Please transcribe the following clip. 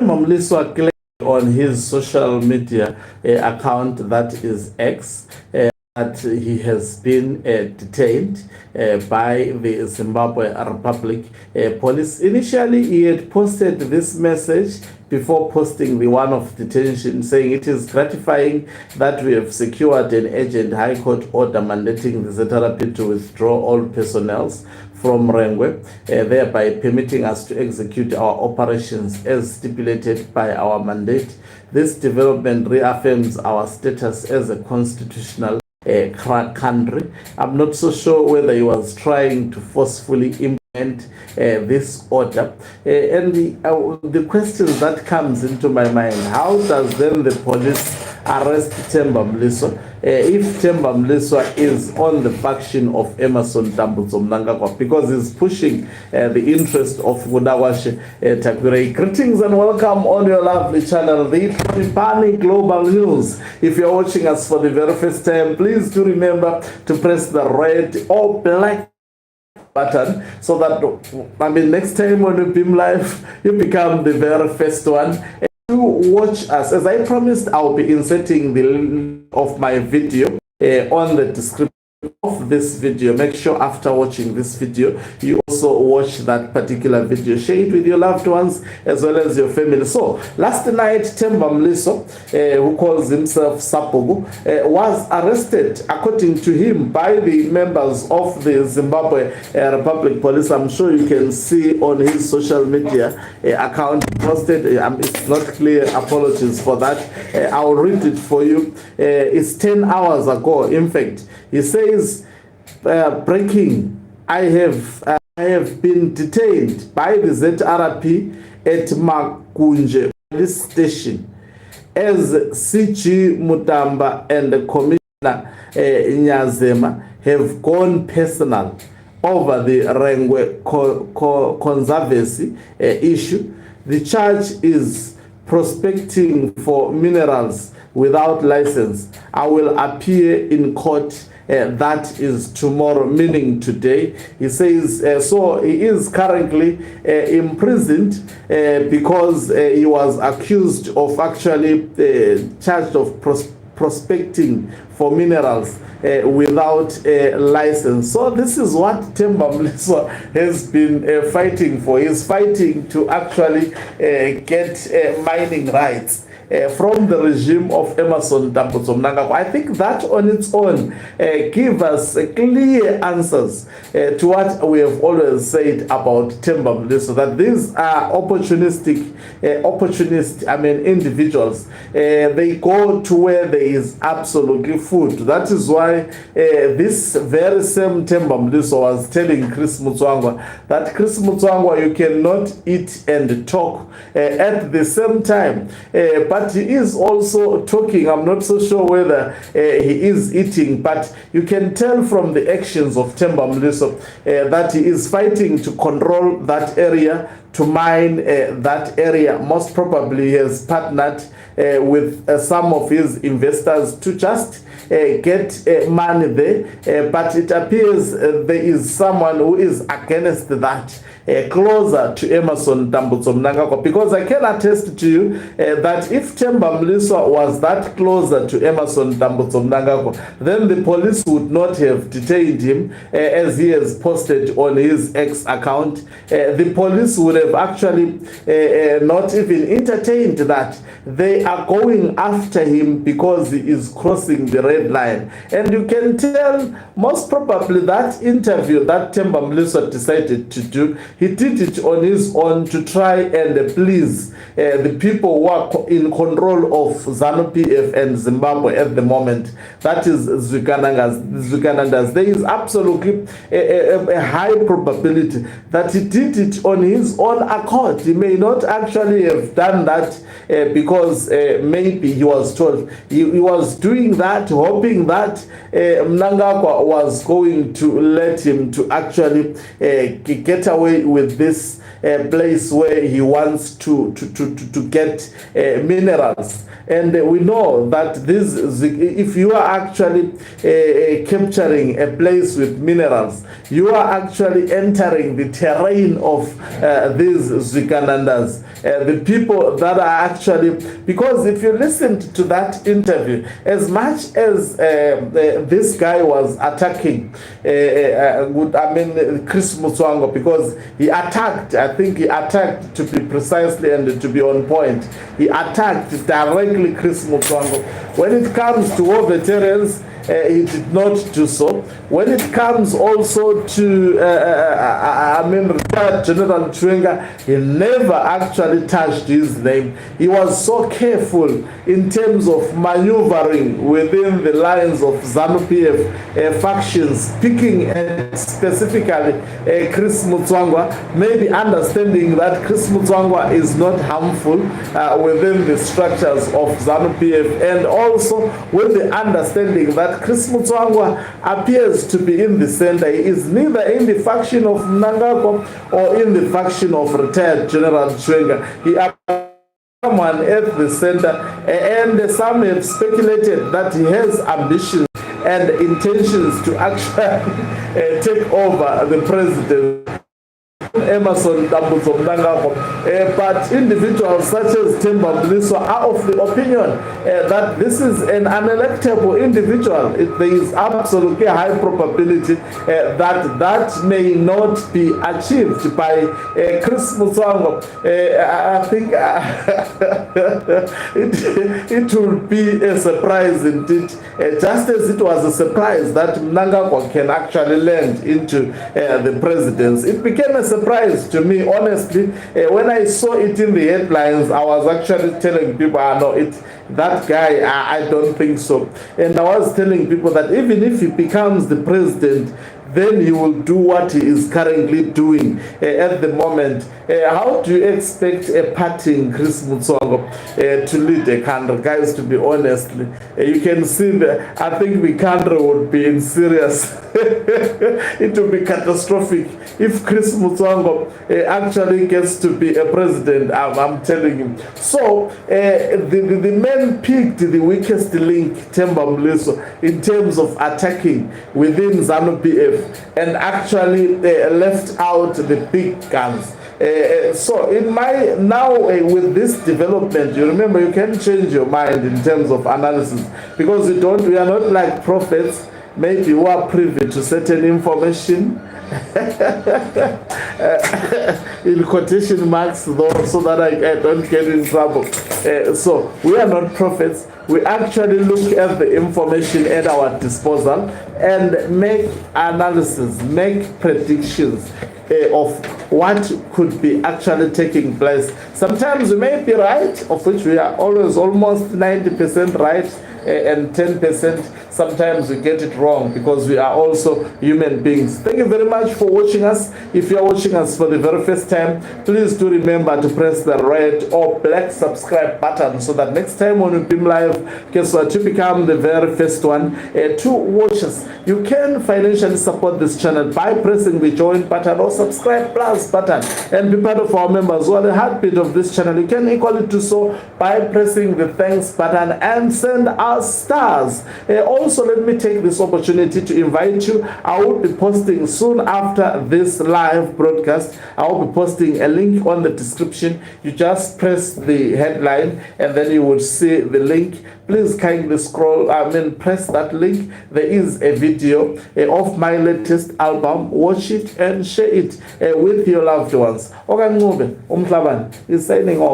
Temba Mliswa claimed on his social media account, that is X, that he has been detained by the Zimbabwe Republic Police. Initially, he had posted this message before posting the one of detention, saying it is gratifying that we have secured an urgent High Court order mandating the ZRP to withdraw all personnel from Rengwe, thereby permitting us to execute our operations as stipulated by our mandate. This development reaffirms our status as a constitutional country. I'm not so sure whether he was trying to forcefully implement this order. And the question that comes into my mind, how does then the police arrest Temba Mliswa if Temba Mliswa is on the faction of Emmerson Mnangagwa, because he's pushing the interest of Gudawashe Tagwireyi? Greetings and welcome on your lovely channel, the Tripani Global News. If you're watching us for the very first time, please do remember to press the red or black button so that next time when we beam live, you become the very first one to watch us. As I promised, I'll be inserting the link of my video on the description of this video. Make sure after watching this video you also watch that particular video, share it with your loved ones as well as your family. So last night, Temba Mliswa, who calls himself Sapogo, was arrested, according to him, by the members of the Zimbabwe Republic Police. I'm sure you can see on his social media account posted. It's not clear, apologies for that. I'll read it for you. It's 10 hours ago. In fact, he says, breaking, I have been detained by the ZRP at Makunje police station as CG Mutamba and the Commissioner Nyazema have gone personal over the Rengwe conservancy issue. The charge is prospecting for minerals without license. I will appear in court. That is tomorrow, meaning today. He says, so he is currently imprisoned because he was accused of actually charged of prospecting for minerals without a license. So this is what Temba Mliswa has been fighting for. He's fighting to actually get mining rights from the regime of Emmerson Mnangagwa. I think that on its own gives us clear answers to what we have always said about Temba Mliswa, that these are individuals. They go to where there is absolutely food. That is why this very same Temba Mliswa was telling Chris Mutswangwa that Chris Mutswangwa, you cannot eat and talk at the same time. But he is also talking. I'm not so sure whether he is eating, but you can tell from the actions of Temba Mliswa that he is fighting to control that area, to mine that area. Most probably he has partnered with some of his investors to just get money there, but it appears there is someone who is against that, closer to Emmerson Mnangagwa, because I can attest to you that if Temba Mliswa was that closer to Emmerson Mnangagwa, then the police would not have detained him as he has posted on his X account. The police would have actually not even entertained that. They are going after him because he is crossing the red line. And you can tell most probably that interview that Temba Mliswa decided to do, he did it on his own to try and please the people who are in control of ZANU-PF and Zimbabwe at the moment. That is Zwiganandas. There is absolutely a high probability that he did it on his own accord. He may not actually have done that because maybe he was told. He was doing that hoping that Mnangagwa was going to let him to actually get away with this place where he wants to get minerals. And we know that this, if you are actually capturing a place with minerals, you are actually entering the terrain of these Zwikanandas, the people that are actually, because if you listened to that interview, as much as this guy was attacking Chris Mutanga, because he attacked, I think he attacked, to be precisely and to be on point, he attacked directly Chris Mutanga. When it comes to war veterans, he did not do so. When it comes also to retired General Chwenga, he never actually touched his name. He was so careful in terms of maneuvering within the lines of ZANU-PF factions, picking specifically Chris Mutanga, maybe understanding that Chris Mutanga is not harmful within the structures of ZANU-PF, and also with the understanding that Chris Mutanga appears to be in the center. He is neither in the faction of Mnangagwa or in the faction of retired General Chwenga. He someone at the center, and some have speculated that he has ambitions and intentions to actually take over the presidency. Emerson Dambuzo Mnangagwa, but individuals such as Temba Mliswa are of the opinion that this is an unelectable individual. There is absolutely a high probability that that may not be achieved by Chris Mutanga. I think it will be a surprise indeed, just as it was a surprise that Mnangagwa can actually land into the presidency. It became a surprise to me, honestly. When I saw it in the headlines, I was actually telling people, that guy, I don't think so. And I was telling people that even if he becomes the president, then he will do what he is currently doing at the moment. How do you expect a partying Chris Mutanga to lead a country? Guys, to be honest, you can see that I think the country would be in serious. It will be catastrophic if Chris Mutanga actually gets to be a president. I'm telling you. So the men picked the weakest link, Temba Mliswa, in terms of attacking within ZANU-PF, and actually left out the big guns. So in my now with this development, you remember you can change your mind in terms of analysis, because we are not like prophets. Maybe you are privy to certain information. In quotation marks, though, so that I don't get in trouble. So we are not prophets. We actually look at the information at our disposal and make analysis, make predictions of what could be actually taking place. Sometimes we may be right, of which we are always almost 90% right, and 10% sometimes we get it wrong, because we are also human beings. Thank you very much for watching us. If you are watching us for the very first time, please do remember to press the red or black subscribe button, so that next time when we beam live, guess what, you become the very first one to watch us. You can financially support this channel by pressing the join button or subscribe plus button and be part of our members who are the heartbeat of this channel. You can equally do so by pressing the thanks button and send us stars. Also, let me take this opportunity to invite you. I will be posting soon after this live broadcast. I will be posting a link on the description. You just press the headline and then you will see the link. Please kindly press that link. There is a video of my latest album. Watch it and share it with your loved ones. Okan Ngube, Umhlabane is signing off.